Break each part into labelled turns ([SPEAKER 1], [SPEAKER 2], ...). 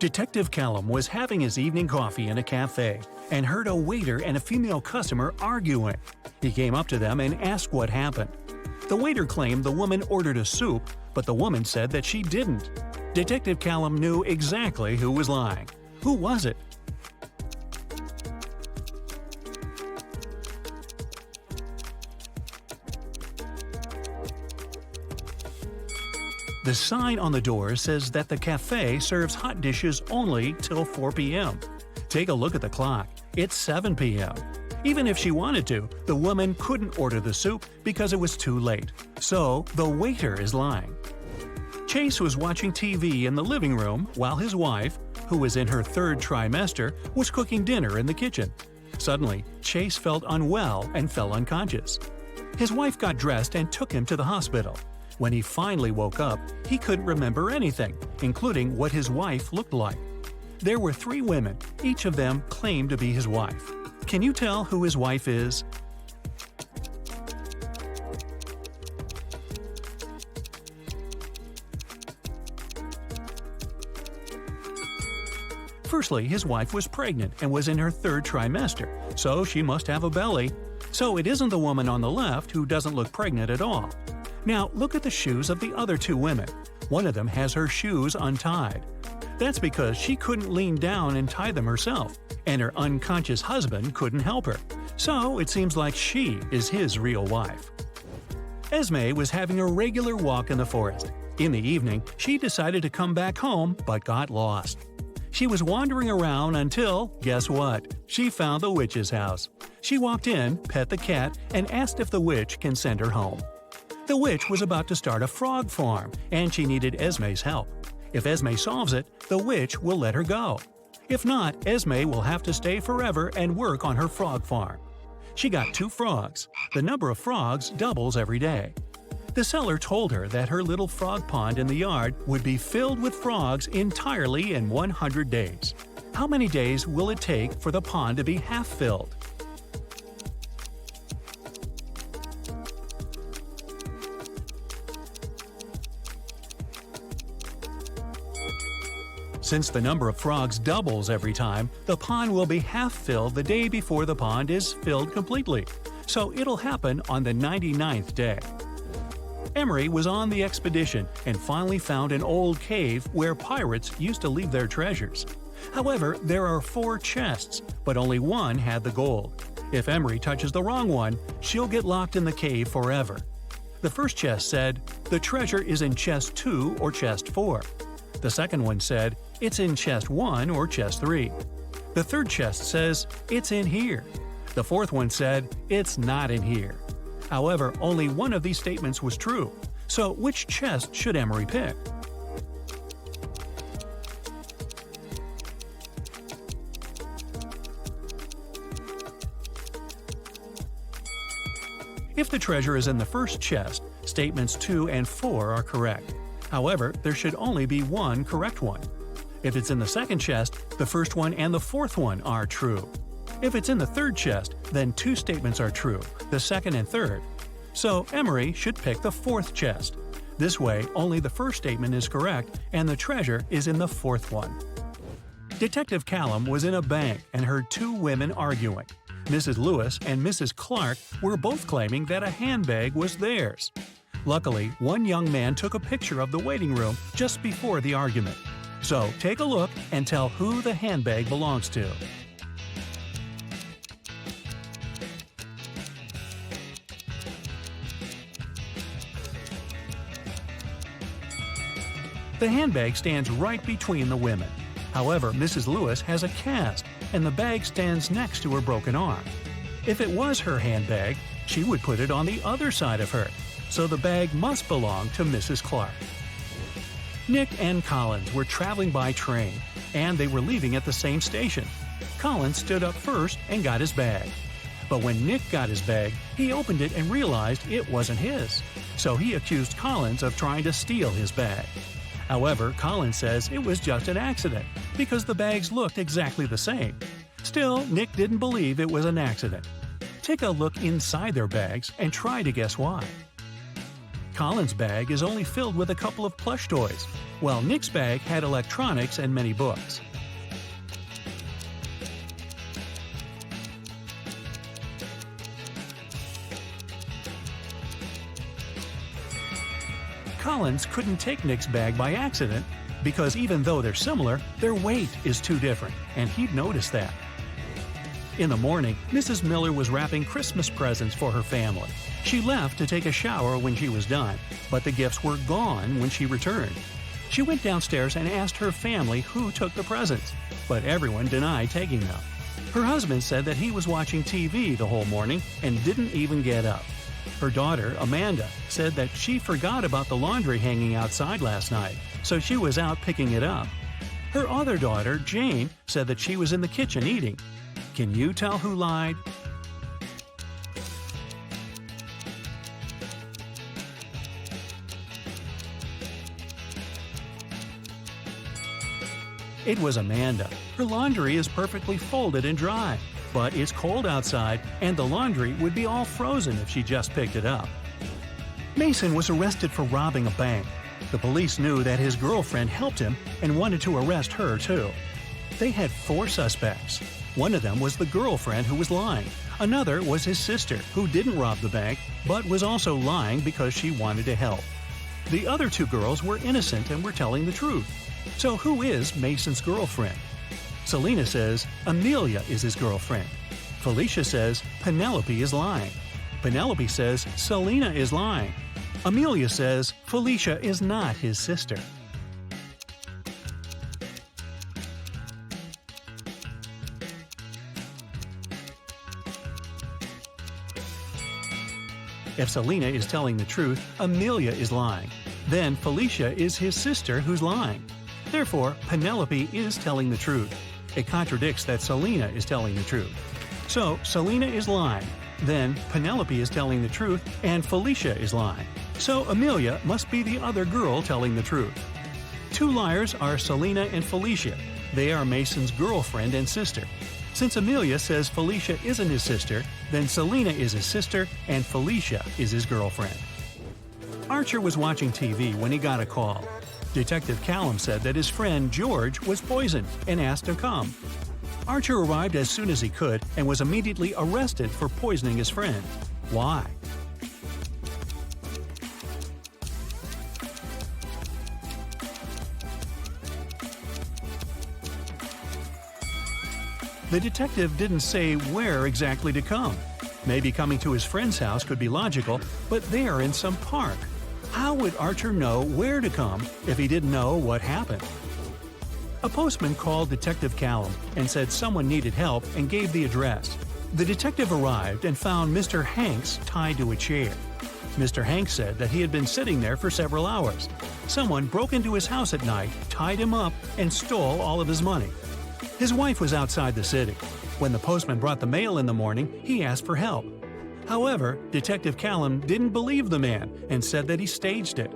[SPEAKER 1] Detective Callum was having his evening coffee in a cafe and heard a waiter and a female customer arguing. He came up to them and asked what happened. The waiter claimed the woman ordered a soup, but the woman said that she didn't. Detective Callum knew exactly who was lying. Who was it? The sign on the door says that the cafe serves hot dishes only till 4 p.m. Take a look at the clock. It's 7 p.m. Even if she wanted to, the woman couldn't order the soup because it was too late. So, the waiter is lying. Chase was watching TV in the living room while his wife, who was in her third trimester, was cooking dinner in the kitchen. Suddenly, Chase felt unwell and fell unconscious. His wife got dressed and took him to the hospital. When he finally woke up, he couldn't remember anything, including what his wife looked like. There were 3 women, each of them claimed to be his wife. Can you tell who his wife is? Firstly, his wife was pregnant and was in her third trimester, so she must have a belly. So it isn't the woman on the left who doesn't look pregnant at all. Now look at the shoes of the other 2 women. One of them has her shoes untied. That's because she couldn't lean down and tie them herself, and her unconscious husband couldn't help her. So it seems like she is his real wife. Esme was having a regular walk in the forest. In the evening, she decided to come back home but got lost. She was wandering around until, guess what? She found the witch's house. She walked in, pet the cat, and asked if the witch can send her home. The witch was about to start a frog farm, and she needed Esme's help. If Esme solves it, the witch will let her go. If not, Esme will have to stay forever and work on her frog farm. She got 2 frogs. The number of frogs doubles every day. The seller told her that her little frog pond in the yard would be filled with frogs entirely in 100 days. How many days will it take for the pond to be half filled? Since the number of frogs doubles every time, the pond will be half filled the day before the pond is filled completely. So it'll happen on the 99th day. Emery was on the expedition and finally found an old cave where pirates used to leave their treasures. However, there are 4 chests, but only one had the gold. If Emery touches the wrong one, she'll get locked in the cave forever. The first chest said, "The treasure is in chest 2 or chest 4." The second one said, "It's in chest 1 or chest 3." The third chest says, "It's in here." The fourth one said, "It's not in here." However, only one of these statements was true. So which chest should Emery pick? If the treasure is in the first chest, statements 2 and 4 are correct. However, there should only be one correct one. If it's in the second chest, the first one and the fourth one are true. If it's in the third chest, then 2 statements are true, the second and third. So Emery should pick the fourth chest. This way, only the first statement is correct and the treasure is in the fourth one. Detective Callum was in a bank and heard 2 women arguing. Mrs. Lewis and Mrs. Clark were both claiming that a handbag was theirs. Luckily, one young man took a picture of the waiting room just before the argument. So take a look and tell who the handbag belongs to. The handbag stands right between the women. However, Mrs. Lewis has a cast, and the bag stands next to her broken arm. If it was her handbag, she would put it on the other side of her, so the bag must belong to Mrs. Clark. Nick and Collins were traveling by train, and they were leaving at the same station. Collins stood up first and got his bag. But when Nick got his bag, he opened it and realized it wasn't his, so he accused Collins of trying to steal his bag. However, Collins says it was just an accident, because the bags looked exactly the same. Still, Nick didn't believe it was an accident. Take a look inside their bags and try to guess why. Colin's bag is only filled with a couple of plush toys, while Nick's bag had electronics and many books. Collins couldn't take Nick's bag by accident because even though they're similar, their weight is too different, and he'd noticed that. In the morning, Mrs. Miller was wrapping Christmas presents for her family. She left to take a shower when she was done, but the gifts were gone when she returned. She went downstairs and asked her family who took the presents, but everyone denied taking them. Her husband said that he was watching TV the whole morning and didn't even get up. Her daughter, Amanda, said that she forgot about the laundry hanging outside last night, so she was out picking it up. Her other daughter, Jane, said that she was in the kitchen eating. Can you tell who lied? It was Amanda. Her laundry is perfectly folded and dry, but it's cold outside and the laundry would be all frozen if she just picked it up. Mason was arrested for robbing a bank. The police knew that his girlfriend helped him and wanted to arrest her too. They had 4 suspects. One of them was the girlfriend who was lying. Another was his sister, who didn't rob the bank, but was also lying because she wanted to help. The other 2 girls were innocent and were telling the truth. So who is Mason's girlfriend? Selena says Amelia is his girlfriend. Felicia says Penelope is lying. Penelope says Selena is lying. Amelia says Felicia is not his sister. If Selena is telling the truth, Amelia is lying. Then Felicia is his sister who's lying. Therefore, Penelope is telling the truth. It contradicts that Selena is telling the truth. So, Selena is lying. Then, Penelope is telling the truth, and Felicia is lying. So, Amelia must be the other girl telling the truth. 2 liars are Selena and Felicia. They are Mason's girlfriend and sister. Since Amelia says Felicia isn't his sister, then Selena is his sister and Felicia is his girlfriend. Archer was watching TV when he got a call. Detective Callum said that his friend George was poisoned and asked to come. Archer arrived as soon as he could and was immediately arrested for poisoning his friend. Why? The detective didn't say where exactly to come. Maybe coming to his friend's house could be logical, but they are in some park. How would Archer know where to come if he didn't know what happened? A postman called Detective Callum and said someone needed help and gave the address. The detective arrived and found Mr. Hanks tied to a chair. Mr. Hanks said that he had been sitting there for several hours. Someone broke into his house at night, tied him up, and stole all of his money. His wife was outside the city. When the postman brought the mail in the morning, he asked for help. However, Detective Callum didn't believe the man and said that he staged it.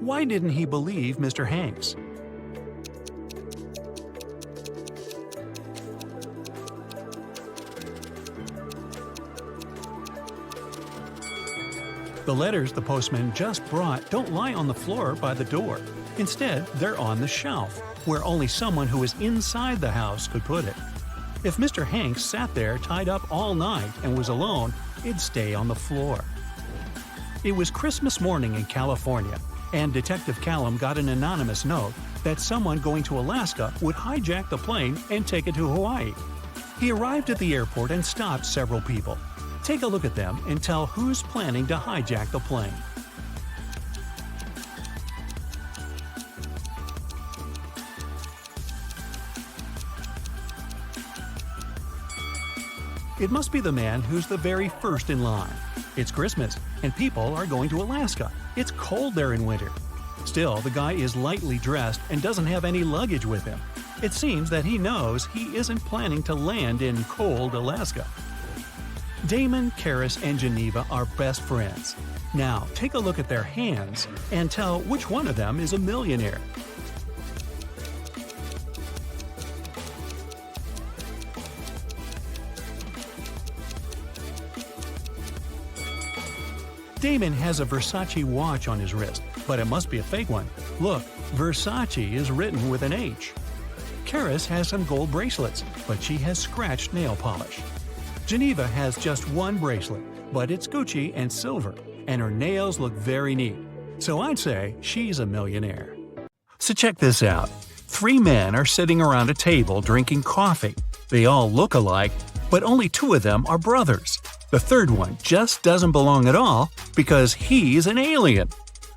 [SPEAKER 1] Why didn't he believe Mr. Hanks? The letters the postman just brought don't lie on the floor by the door. Instead, they're on the shelf, where only someone who is inside the house could put it. If Mr. Hanks sat there tied up all night and was alone, it'd stay on the floor. It was Christmas morning in California, and Detective Callum got an anonymous note that someone going to Alaska would hijack the plane and take it to Hawaii. He arrived at the airport and stopped several people. Take a look at them and tell who's planning to hijack the plane. It must be the man who's the very first in line. It's Christmas, and people are going to Alaska. It's cold there in winter. Still, the guy is lightly dressed and doesn't have any luggage with him. It seems that he knows he isn't planning to land in cold Alaska. Damon, Karis, and Geneva are best friends. Now, take a look at their hands and tell which one of them is a millionaire. Damon has a Versace watch on his wrist, but it must be a fake one. Look, Versace is written with an H. Karis has some gold bracelets, but she has scratched nail polish. Geneva has just one bracelet, but it's Gucci and silver, and her nails look very neat. So I'd say she's a millionaire. So check this out. 3 men are sitting around a table drinking coffee. They all look alike, but only 2 of them are brothers. The third one just doesn't belong at all because he's an alien.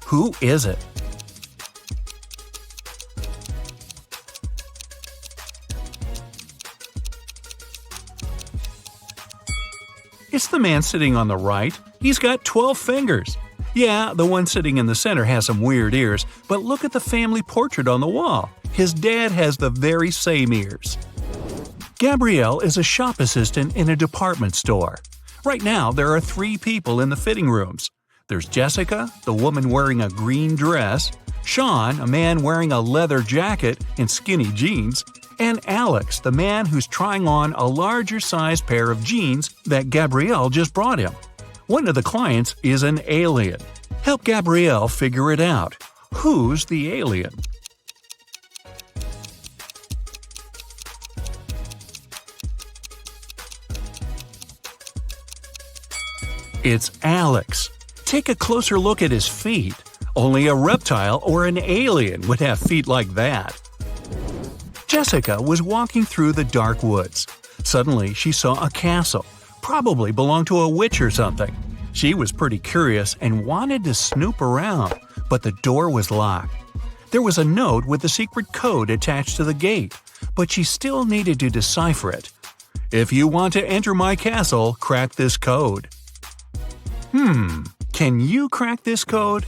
[SPEAKER 1] Who is it? It's the man sitting on the right. He's got 12 fingers. Yeah, the one sitting in the center has some weird ears, but look at the family portrait on the wall. His dad has the very same ears. Gabrielle is a shop assistant in a department store. Right now, there are 3 people in the fitting rooms. There's Jessica, the woman wearing a green dress, Sean, a man wearing a leather jacket and skinny jeans, and Alex, the man who's trying on a larger-sized pair of jeans that Gabrielle just brought him. One of the clients is an alien. Help Gabrielle figure it out. Who's the alien? It's Alex. Take a closer look at his feet. Only a reptile or an alien would have feet like that. Jessica was walking through the dark woods. Suddenly, she saw a castle. Probably belonged to a witch or something. She was pretty curious and wanted to snoop around, but the door was locked. There was a note with a secret code attached to the gate, but she still needed to decipher it. If you want to enter my castle, crack this code. Can you crack this code?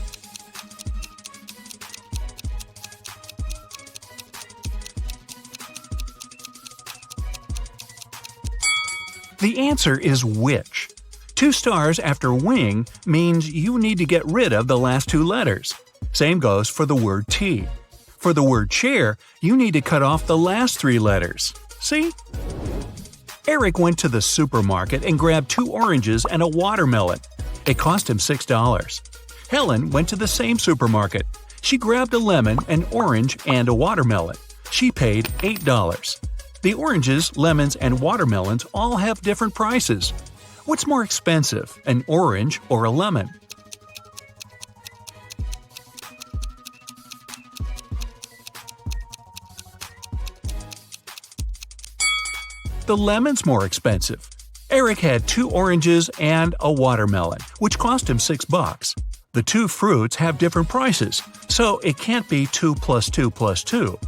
[SPEAKER 1] The answer is witch. 2 stars after wing means you need to get rid of the last 2 letters. Same goes for the word tea. For the word chair, you need to cut off the last 3 letters. See? Eric went to the supermarket and grabbed 2 oranges and a watermelon. It cost him $6. Helen went to the same supermarket. She grabbed a lemon, an orange, and a watermelon. She paid $8. The oranges, lemons, and watermelons all have different prices. What's more expensive, an orange or a lemon? The lemon's more expensive. Eric had 2 oranges and a watermelon, which cost him $6. The 2 fruits have different prices, so it can't be 2 plus 2 plus 2.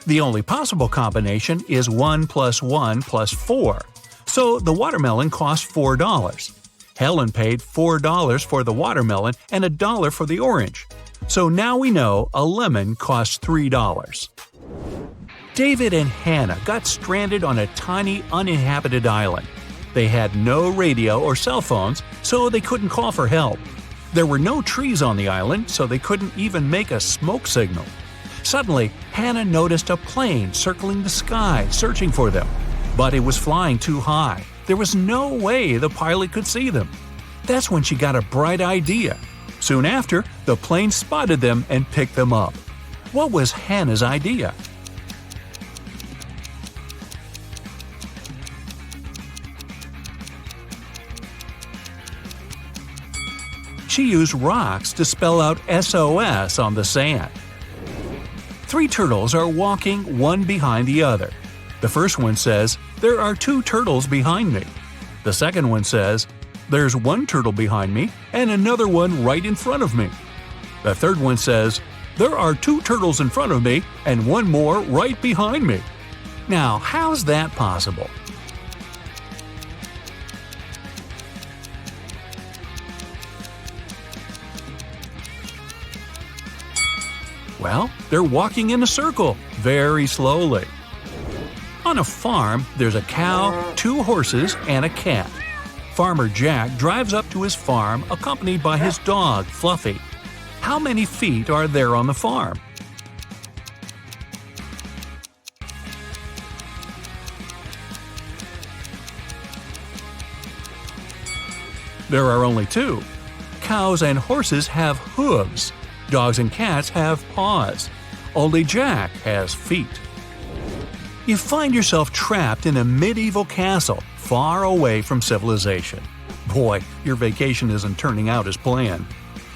[SPEAKER 1] The only possible combination is 1 plus 1 plus 4. So the watermelon cost $4. Helen paid $4 for the watermelon and $1 for the orange. So now we know a lemon costs $3. David and Hannah got stranded on a tiny uninhabited island. They had no radio or cell phones, so they couldn't call for help. There were no trees on the island, so they couldn't even make a smoke signal. Suddenly, Hannah noticed a plane circling the sky, searching for them. But it was flying too high. There was no way the pilot could see them. That's when she got a bright idea. Soon after, the plane spotted them and picked them up. What was Hannah's idea? She used rocks to spell out SOS on the sand. 3 turtles are walking one behind the other. The first one says, "There are 2 turtles behind me." The second one says, "There's 1 turtle behind me and another one right in front of me." The third one says, "There are 2 turtles in front of me and 1 more right behind me." Now, how's that possible? Well, they're walking in a circle, very slowly. On a farm, there's a cow, 2 horses, and a cat. Farmer Jack drives up to his farm accompanied by his dog, Fluffy. How many feet are there on the farm? There are only 2. Cows and horses have hooves. Dogs and cats have paws. Only Jack has feet. You find yourself trapped in a medieval castle far away from civilization. Boy, your vacation isn't turning out as planned.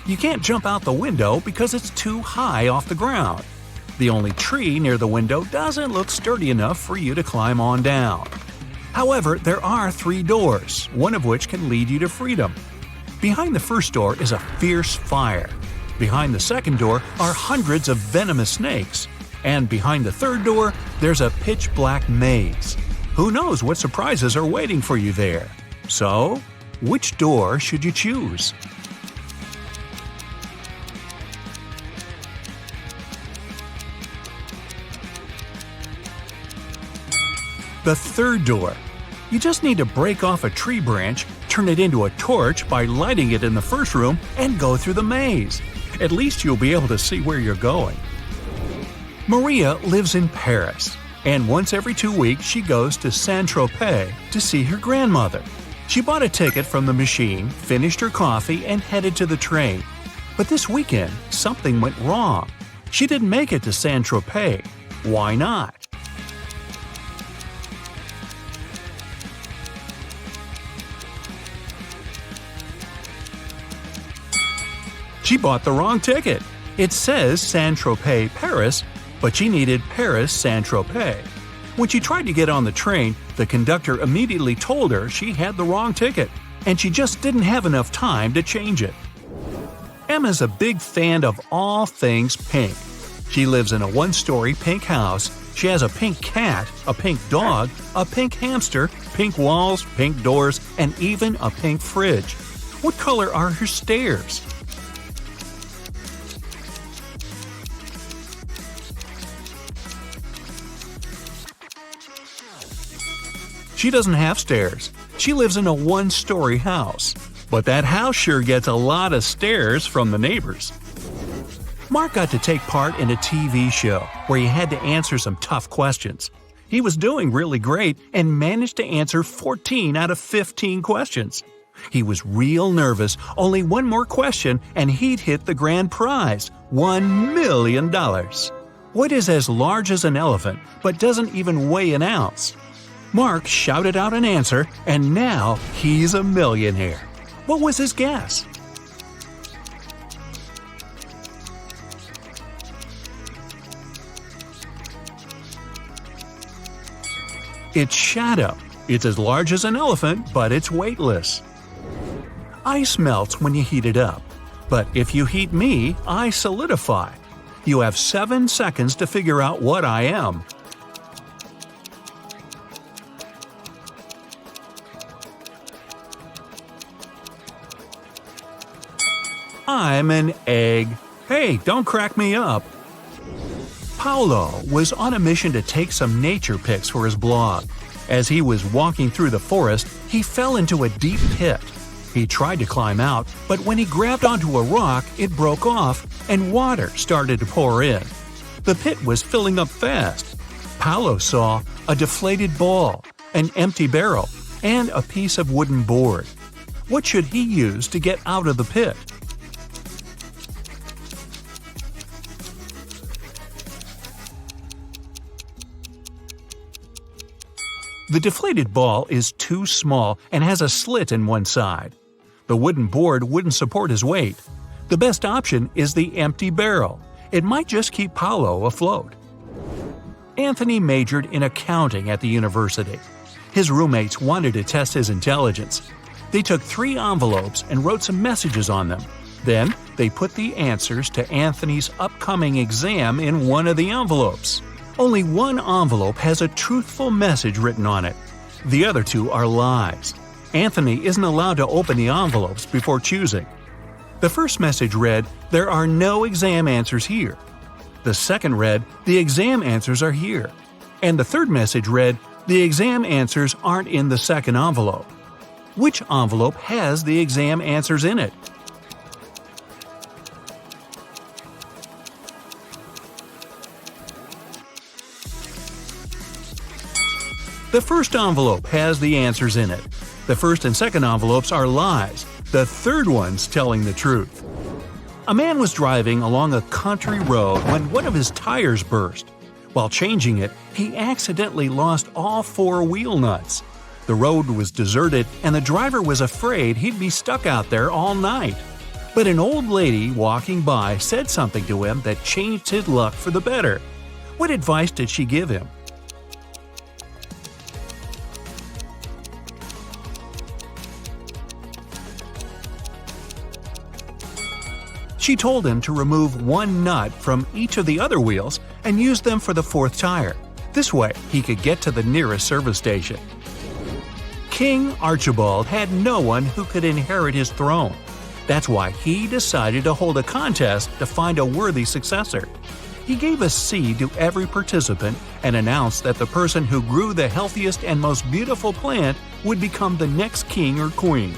[SPEAKER 1] You can't jump out the window because it's too high off the ground. The only tree near the window doesn't look sturdy enough for you to climb on down. However, there are 3 doors, one of which can lead you to freedom. Behind the first door is a fierce fire. Behind the second door are hundreds of venomous snakes. And behind the third door, there's a pitch-black maze. Who knows what surprises are waiting for you there? So, which door should you choose? The third door. You just need to break off a tree branch, turn it into a torch by lighting it in the first room, and go through the maze. At least you'll be able to see where you're going. Maria lives in Paris, and once every 2 weeks she goes to Saint-Tropez to see her grandmother. She bought a ticket from the machine, finished her coffee, and headed to the train. But this weekend, something went wrong. She didn't make it to Saint-Tropez. Why not? She bought the wrong ticket. It says Saint-Tropez, Paris, but she needed Paris, Saint-Tropez. When she tried to get on the train, the conductor immediately told her she had the wrong ticket, and she just didn't have enough time to change it. Emma's a big fan of all things pink. She lives in a 1-story pink house. She has a pink cat, a pink dog, a pink hamster, pink walls, pink doors, and even a pink fridge. What color are her stairs? She doesn't have stairs. She lives in a 1-story house. But that house sure gets a lot of stares from the neighbors. Mark got to take part in a TV show where he had to answer some tough questions. He was doing really great and managed to answer 14 out of 15 questions. He was real nervous, only one more question and he'd hit the grand prize, $1 million. What is as large as an elephant but doesn't even weigh an ounce? Mark shouted out an answer, and now he's a millionaire. What was his guess? It's shadow. It's as large as an elephant, but it's weightless. Ice melts when you heat it up. But if you heat me, I solidify. You have 7 seconds to figure out what I am. I'm an egg. Hey, don't crack me up. Paulo was on a mission to take some nature pics for his blog. As he was walking through the forest, he fell into a deep pit. He tried to climb out, but when he grabbed onto a rock, it broke off and water started to pour in. The pit was filling up fast. Paulo saw a deflated ball, an empty barrel, and a piece of wooden board. What should he use to get out of the pit? The deflated ball is too small and has a slit in one side. The wooden board wouldn't support his weight. The best option is the empty barrel. It might just keep Paulo afloat. Anthony majored in accounting at the university. His roommates wanted to test his intelligence. They took 3 envelopes and wrote some messages on them. Then, they put the answers to Anthony's upcoming exam in one of the envelopes. Only one envelope has a truthful message written on it. The other 2 are lies. Anthony isn't allowed to open the envelopes before choosing. The first message read, "There are no exam answers here." The second read, "The exam answers are here." And the third message read, "The exam answers aren't in the second envelope." Which envelope has the exam answers in it? The first envelope has the answers in it. The first and second envelopes are lies. The third one's telling the truth. A man was driving along a country road when one of his tires burst. While changing it, he accidentally lost all 4 wheel nuts. The road was deserted and the driver was afraid he'd be stuck out there all night. But an old lady walking by said something to him that changed his luck for the better. What advice did she give him? She told him to remove 1 nut from each of the other wheels and use them for the 4th tire. This way, he could get to the nearest service station. King Archibald had no one who could inherit his throne. That's why he decided to hold a contest to find a worthy successor. He gave a seed to every participant and announced that the person who grew the healthiest and most beautiful plant would become the next king or queen.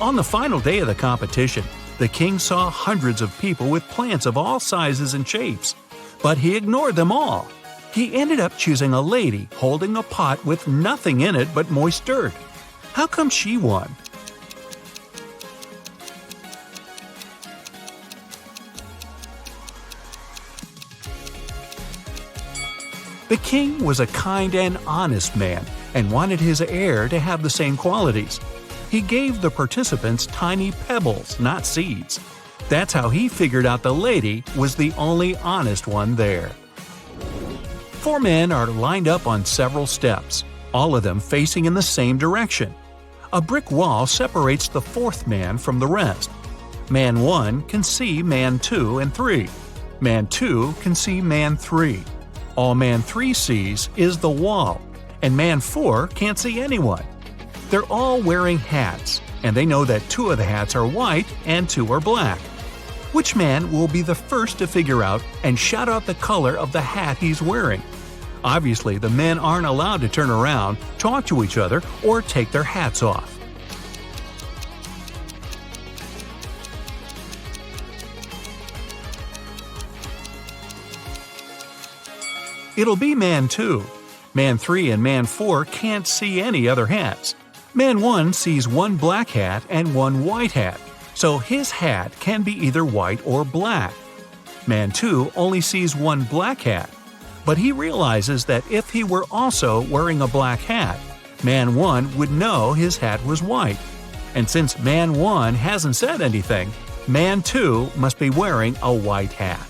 [SPEAKER 1] On the final day of the competition, the king saw hundreds of people with plants of all sizes and shapes, but he ignored them all. He ended up choosing a lady holding a pot with nothing in it but moist dirt. How come she won? The king was a kind and honest man and wanted his heir to have the same qualities. He gave the participants tiny pebbles, not seeds. That's how he figured out the lady was the only honest one there. 4 men are lined up on several steps, all of them facing in the same direction. A brick wall separates the 4th man from the rest. Man 1 can see man 2 and 3. Man 2 can see man 3. All man 3 sees is the wall, and man 4 can't see anyone. They're all wearing hats, and they know that 2 of the hats are white and 2 are black. Which man will be the first to figure out and shout out the color of the hat he's wearing? Obviously, the men aren't allowed to turn around, talk to each other, or take their hats off. It'll be man 2. Man 3 and man 4 can't see any other hats. Man 1 sees 1 black hat and 1 white hat, so his hat can be either white or black. Man 2 only sees 1 black hat, but he realizes that if he were also wearing a black hat, Man 1 would know his hat was white. And since Man 1 hasn't said anything, Man 2 must be wearing a white hat.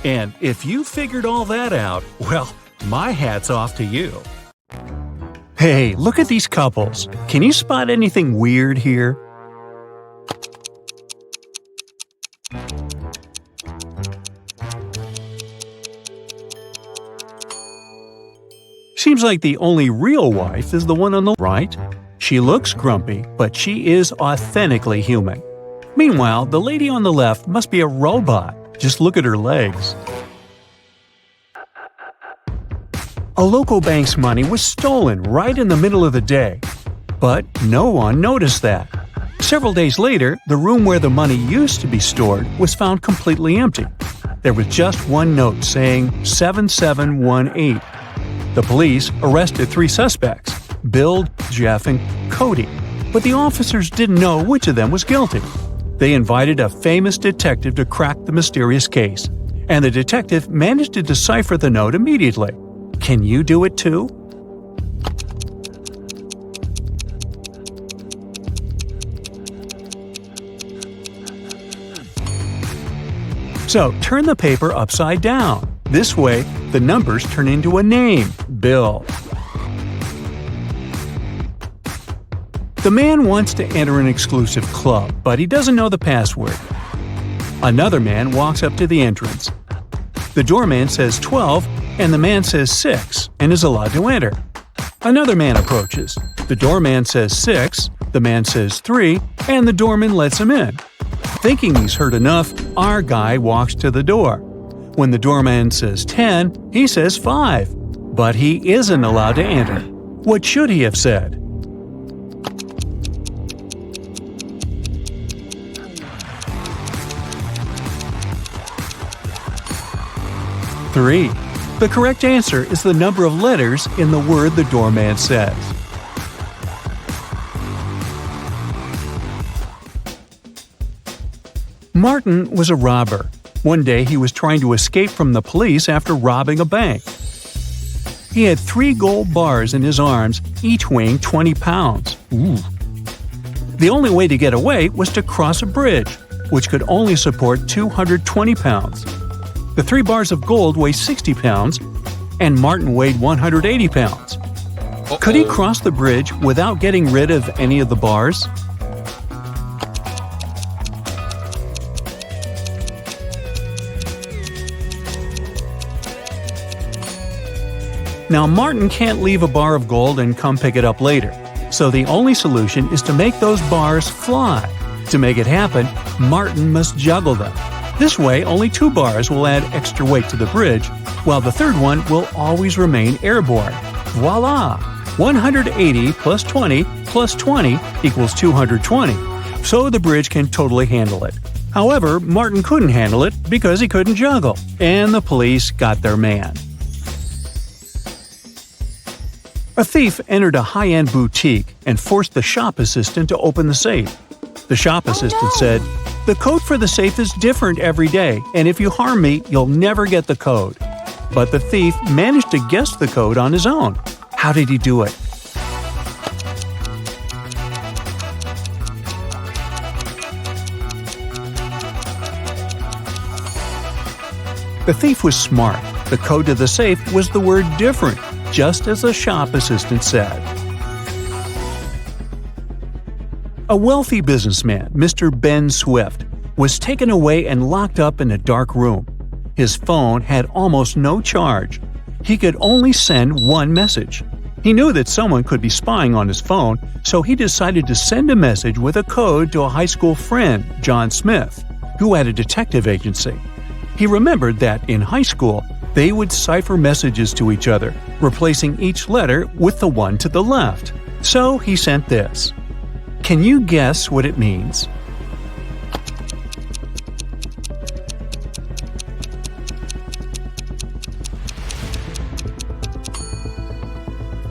[SPEAKER 1] And if you figured all that out, well, my hat's off to you. Hey, look at these couples. Can you spot anything weird here? Seems like the only real wife is the one on the right. She looks grumpy, but she is authentically human. Meanwhile, the lady on the left must be a robot. Just look at her legs. A local bank's money was stolen right in the middle of the day. But no one noticed that. Several days later, the room where the money used to be stored was found completely empty. There was just 1 note saying 7718. The police arrested 3 suspects, Bill, Jeff, and Cody, but the officers didn't know which of them was guilty. They invited a famous detective to crack the mysterious case, and the detective managed to decipher the note immediately. Can you do it too? So turn the paper upside down. This way, the numbers turn into a name, Bill. The man wants to enter an exclusive club, but he doesn't know the password. Another man walks up to the entrance. The doorman says 12, and the man says 6, and is allowed to enter. Another man approaches. The doorman says 6, the man says 3, and the doorman lets him in. Thinking he's heard enough, our guy walks to the door. When the doorman says 10, he says 5, but he isn't allowed to enter. What should he have said? Three. The correct answer is the number of letters in the word the doorman says. Martin was a robber. One day he was trying to escape from the police after robbing a bank. He had 3 gold bars in his arms, each weighing 20 pounds. Ooh. The only way to get away was to cross a bridge, which could only support 220 pounds. The 3 bars of gold weigh 60 pounds, and Martin weighed 180 pounds. Could he cross the bridge without getting rid of any of the bars? Now, Martin can't leave a bar of gold and come pick it up later, so the only solution is to make those bars fly. To make it happen, Martin must juggle them. This way, only 2 bars will add extra weight to the bridge, while the third one will always remain airborne. Voila! 180 plus 20 plus 20 equals 220, so the bridge can totally handle it. However, Martin couldn't handle it because he couldn't juggle, and the police got their man. A thief entered a high-end boutique and forced the shop assistant to open the safe. The shop assistant said, "The code for the safe is different every day, and if you harm me, you'll never get the code." But the thief managed to guess the code on his own. How did he do it? The thief was smart. The code to the safe was the word "different," just as the shop assistant said. A wealthy businessman, Mr. Ben Swift, was taken away and locked up in a dark room. His phone had almost no charge. He could only send one message. He knew that someone could be spying on his phone, so he decided to send a message with a code to a high school friend, John Smith, who had a detective agency. He remembered that in high school, they would cipher messages to each other, replacing each letter with the one to the left. So he sent this. Can you guess what it means?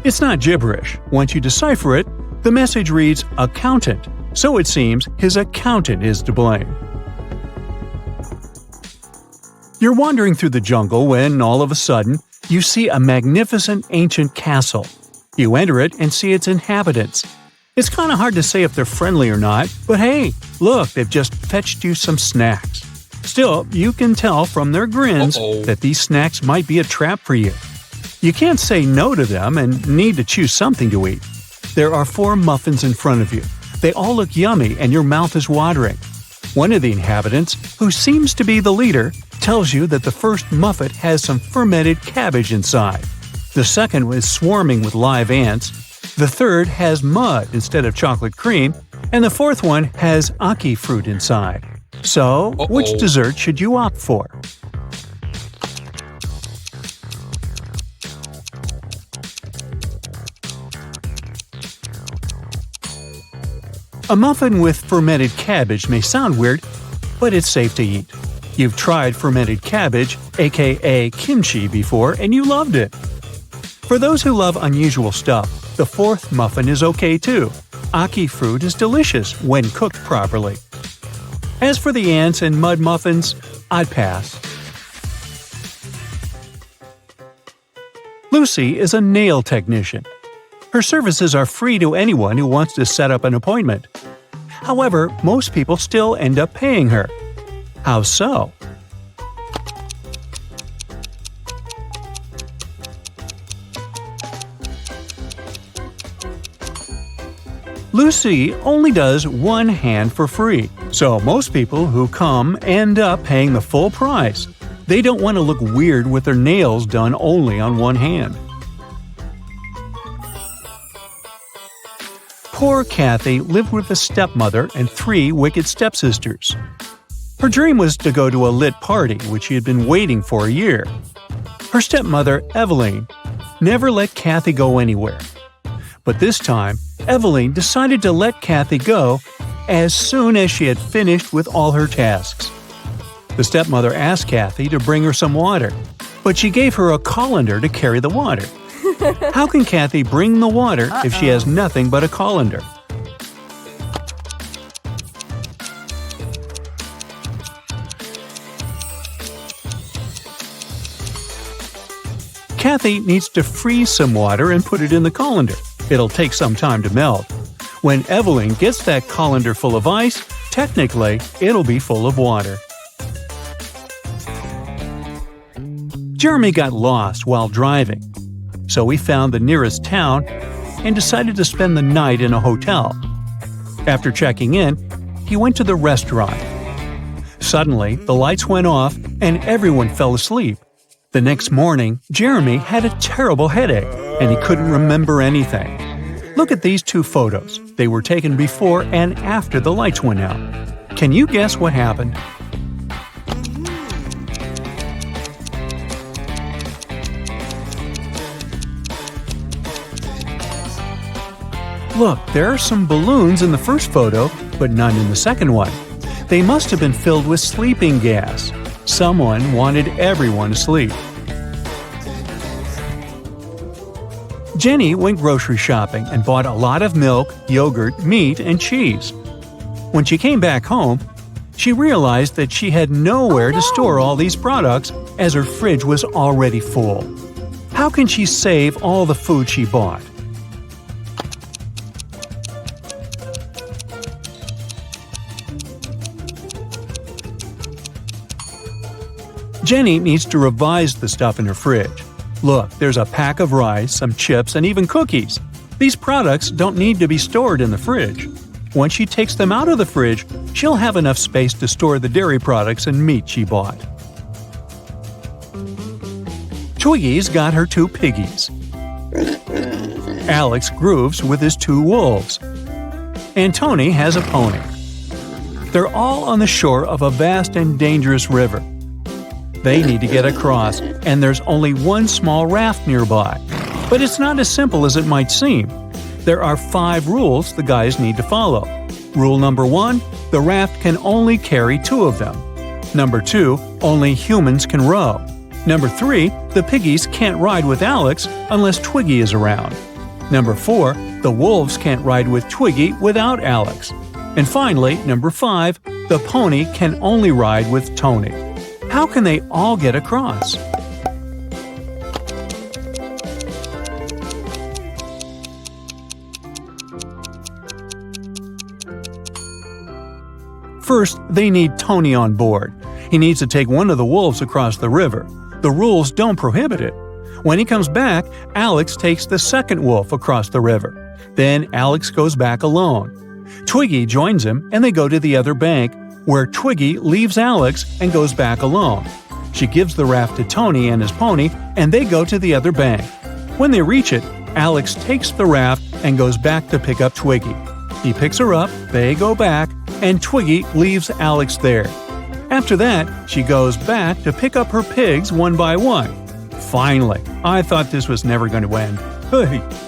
[SPEAKER 1] It's not gibberish. Once you decipher it, the message reads accountant, so it seems his accountant is to blame. You're wandering through the jungle when, all of a sudden, you see a magnificent ancient castle. You enter it and see its inhabitants. It's kind of hard to say if they're friendly or not, but hey, look, they've just fetched you some snacks. Still, you can tell from their grins that these snacks might be a trap for you. You can't say no to them and need to choose something to eat. There are 4 muffins in front of you. They all look yummy and your mouth is watering. One of the inhabitants, who seems to be the leader, tells you that the first muffin has some fermented cabbage inside. The second is swarming with live ants. The third has mud instead of chocolate cream. And the fourth one has ackee fruit inside. So, which dessert should you opt for? A muffin with fermented cabbage may sound weird, but it's safe to eat. You've tried fermented cabbage, aka kimchi, before and you loved it. For those who love unusual stuff, the 4th muffin is okay too. Ackee fruit is delicious when cooked properly. As for the ants and mud muffins, I'd pass. Lucy is a nail technician. Her services are free to anyone who wants to set up an appointment. However, most people still end up paying her. How so? Lucy only does one hand for free, so most people who come end up paying the full price. They don't want to look weird with their nails done only on one hand. Poor Kathy lived with a stepmother and 3 wicked stepsisters. Her dream was to go to a lit party, which she had been waiting for a year. Her stepmother, Eveline, never let Kathy go anywhere. But this time, Eveline decided to let Kathy go as soon as she had finished with all her tasks. The stepmother asked Kathy to bring her some water, but she gave her a colander to carry the water. How can Kathy bring the water if she has nothing but a colander? Kathy needs to freeze some water and put it in the colander. It'll take some time to melt. When Evelyn gets that colander full of ice, technically, it'll be full of water. Jeremy got lost while driving, so he found the nearest town and decided to spend the night in a hotel. After checking in, he went to the restaurant. Suddenly, the lights went off and everyone fell asleep. The next morning, Jeremy had a terrible headache and he couldn't remember anything. Look at these two photos. They were taken before and after the lights went out. Can you guess what happened? Look, there are some balloons in the first photo, but none in the second one. They must have been filled with sleeping gas. Someone wanted everyone to sleep. Jenny went grocery shopping and bought a lot of milk, yogurt, meat, and cheese. When she came back home, she realized that she had nowhere to store all these products as her fridge was already full. How can she save all the food she bought? Jenny needs to revise the stuff in her fridge. Look, there's a pack of rice, some chips, and even cookies. These products don't need to be stored in the fridge. Once she takes them out of the fridge, she'll have enough space to store the dairy products and meat she bought. Twiggy's got her two piggies. Alex grooves with his two wolves. And Tony has a pony. They're all on the shore of a vast and dangerous river. They need to get across, and there's only one small raft nearby. But it's not as simple as it might seem. There are 5 rules the guys need to follow. Rule number 1, the raft can only carry 2 of them. Number 2, only humans can row. Number 3, the piggies can't ride with Alex unless Twiggy is around. Number 4, the wolves can't ride with Twiggy without Alex. And finally, number 5, the pony can only ride with Tony. How can they all get across? First, they need Tony on board. He needs to take one of the wolves across the river. The rules don't prohibit it. When he comes back, Alex takes the second wolf across the river. Then Alex goes back alone. Twiggy joins him and they go to the other bank, where Twiggy leaves Alex and goes back alone. She gives the raft to Tony and his pony, and they go to the other bank. When they reach it, Alex takes the raft and goes back to pick up Twiggy. He picks her up, they go back, and Twiggy leaves Alex there. After that, she goes back to pick up her pigs one by one. Finally, I thought this was never going to end. Hey!